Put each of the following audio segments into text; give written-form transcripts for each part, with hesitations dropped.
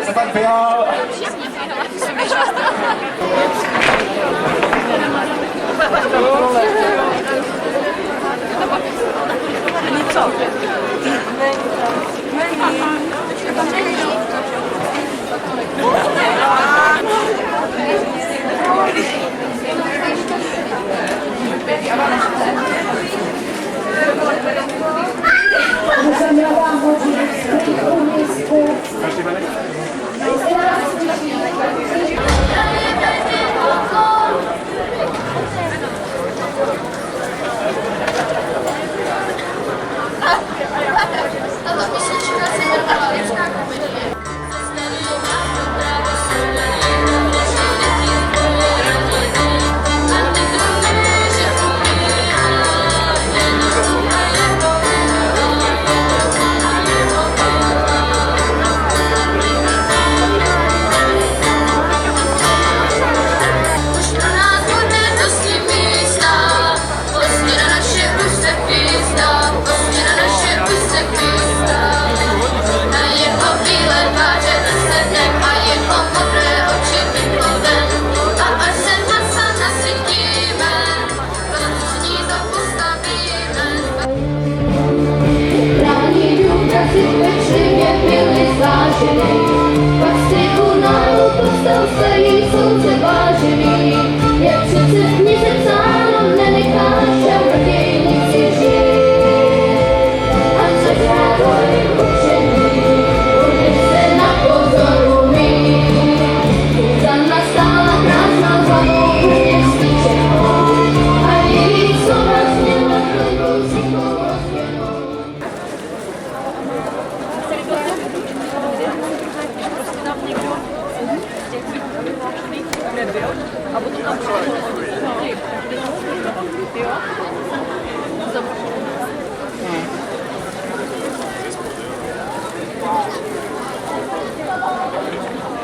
se tak vyhál. Co?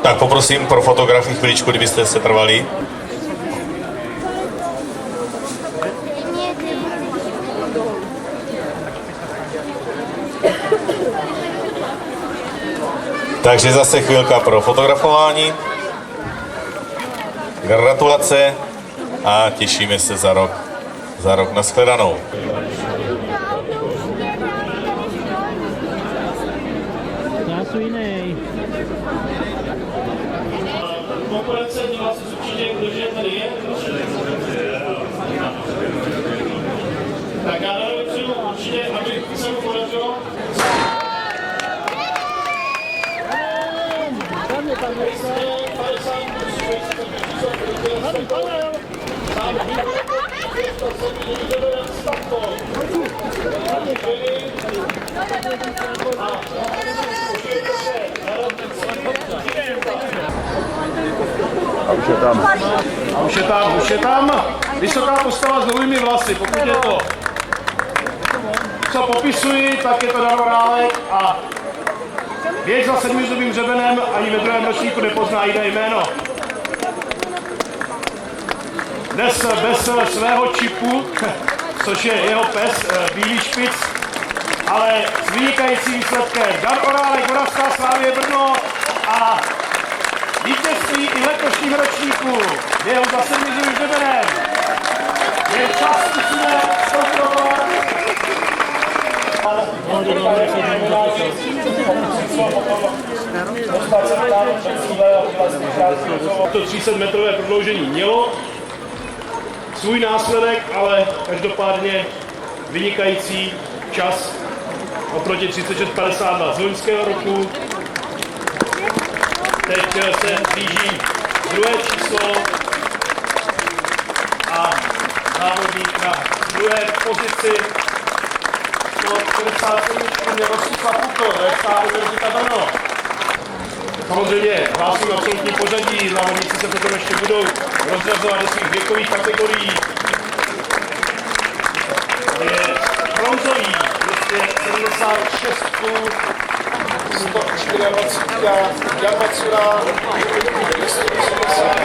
Tak poprosím pro fotografii chviličku, kdybyste se trvali. Takže zase chvilka pro fotografování. Gratulace a těšíme se za rok. Za rok nashledanou. Konkurence dělá se určitě, kdože tady je. Tak já dám určitě, aby se mu podařilo. A už je tam. Už je tam. Vysoká postava s dlouhými vlasy, pokud je to, co popisuji, tak je to Dan Orálek a běž za 7zubým hřebenem ani ve druhém ročníku nepozná jiné jméno. Dnes bez svého čipu, což je jeho pes, Bílý špic, ale s vynikajícím výsledkem. Dan Orálek, Moravská Slávie Brno a vítězství i letošních ročníků. Běhu za 7zubým hřebenem. Je čas, musíme kontrolovat. To 300metrové prodloužení mělo svůj následek, ale každopádně vynikající čas oproti 36,52 z loňského roku. Teď se blíží druhé číslo a závodník na druhé pozici 167 je Rostislav Pukl, Leská univerzita Brno. Samozřejmě hlásím absolutní pořadí, závodníci se potom ještě budou rozřazovat do svých věkových kategorií. Je bronzový, 276, 124, Jan Macura, 280.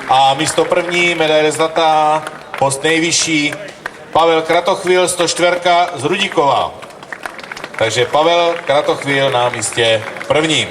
A místo první medaile zlatá, post nejvyšší, Pavel Kratochvíl, 104 z Rudíkova. Takže Pavel Kratochvíl na místě prvním.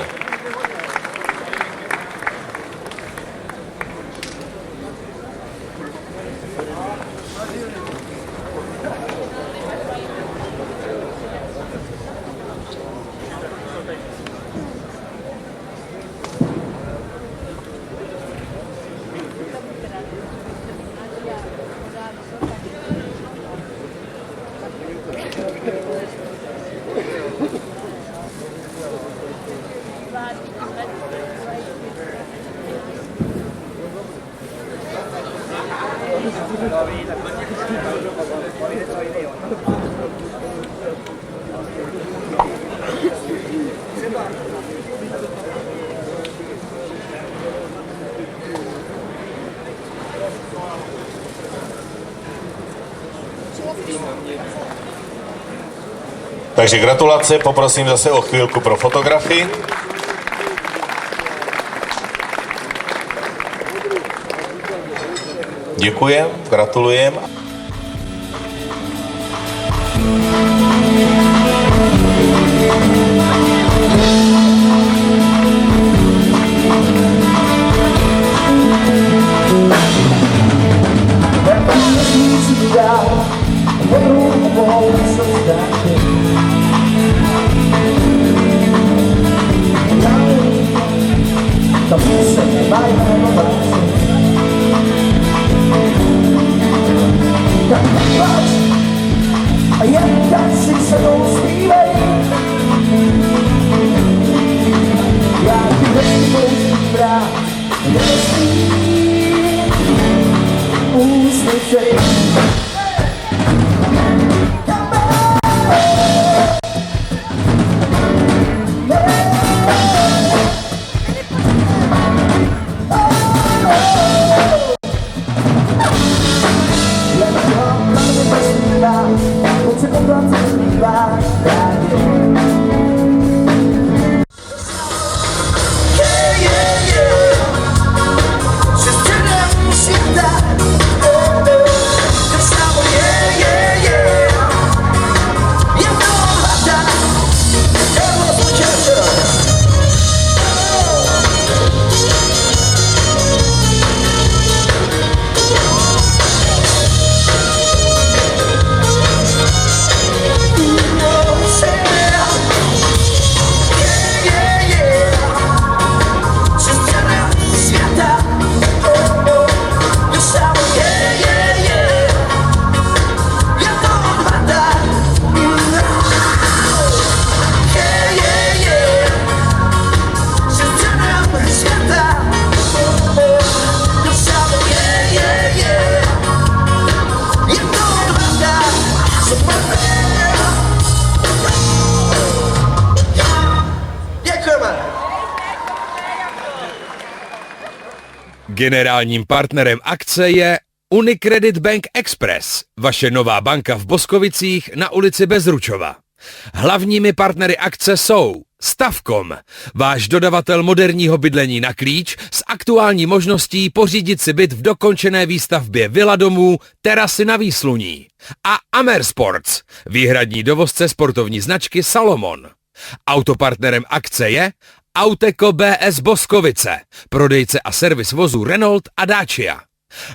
Takže gratulace, poprosím zase o chvílku pro fotografii. Děkujem, gratulujem. A jak tak si se mnou zpívej. Já ti hezky pouštím brát, nesmím, uslyšej. Generálním partnerem akce je Unicredit Bank Express, vaše nová banka v Boskovicích na ulici Bezručova. Hlavními partnery akce jsou Stavkom, váš dodavatel moderního bydlení na klíč s aktuální možností pořídit si byt v dokončené výstavbě vila domů, terasy na výsluní. A Amer Sports, výhradní dovozce sportovní značky Salomon. Autopartnerem akce je Auteco BS Boskovice, prodejce a servis vozů Renault a Dacia.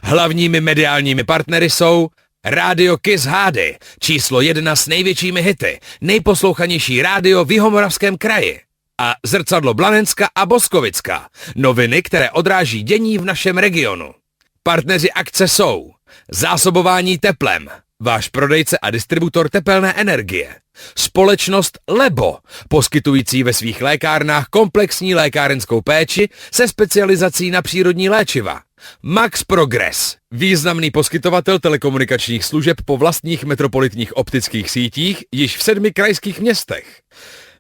Hlavními mediálními partnery jsou Rádio Kiss HD, číslo 1 s největšími hity, nejposlouchanější rádio v Jihomoravském kraji. A Zrcadlo Blanenska a Boskovicka, noviny, které odráží dění v našem regionu. Partneři akce jsou Zásobování teplem, váš prodejce a distributor tepelné energie. Společnost Lebo, poskytující ve svých lékárnách komplexní lékárenskou péči se specializací na přírodní léčiva. Max Progress, významný poskytovatel telekomunikačních služeb po vlastních metropolitních optických sítích již v 7 krajských městech.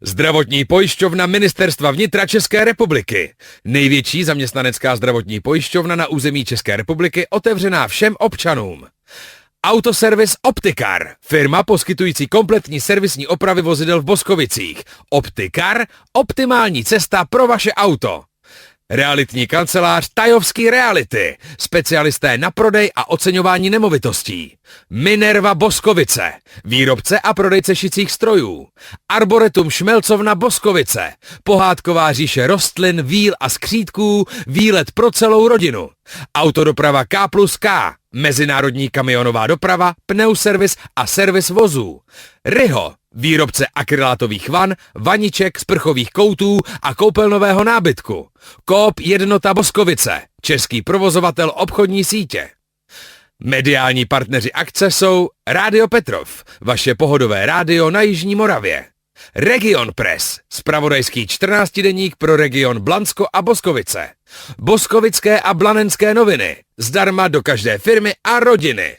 Zdravotní pojišťovna Ministerstva vnitra České republiky. Největší zaměstnanecká zdravotní pojišťovna na území České republiky otevřená všem občanům. Autoservis Optikar, firma poskytující kompletní servisní opravy vozidel v Boskovicích. Optikar, optimální cesta pro vaše auto. Realitní kancelář Tajovský Reality, specialisté na prodej a oceňování nemovitostí. Minerva Boskovice, výrobce a prodejce šicích strojů. Arboretum Šmelcovna Boskovice, pohádková říše rostlin, víl a skřítků, výlet pro celou rodinu. Autodoprava K+K, mezinárodní kamionová doprava, pneuservis a servis vozů. Ryho, výrobce akrylátových van, vaniček, sprchových koutů a koupelnového nábytku. Coop Jednota Boskovice, český provozovatel obchodní sítě. Mediální partneři akce jsou Rádio Petrov, vaše pohodové rádio na Jižní Moravě. Region Press, zpravodajský 14denník pro region Blansko a Boskovice. Boskovické a blanenské noviny, zdarma do každé firmy a rodiny.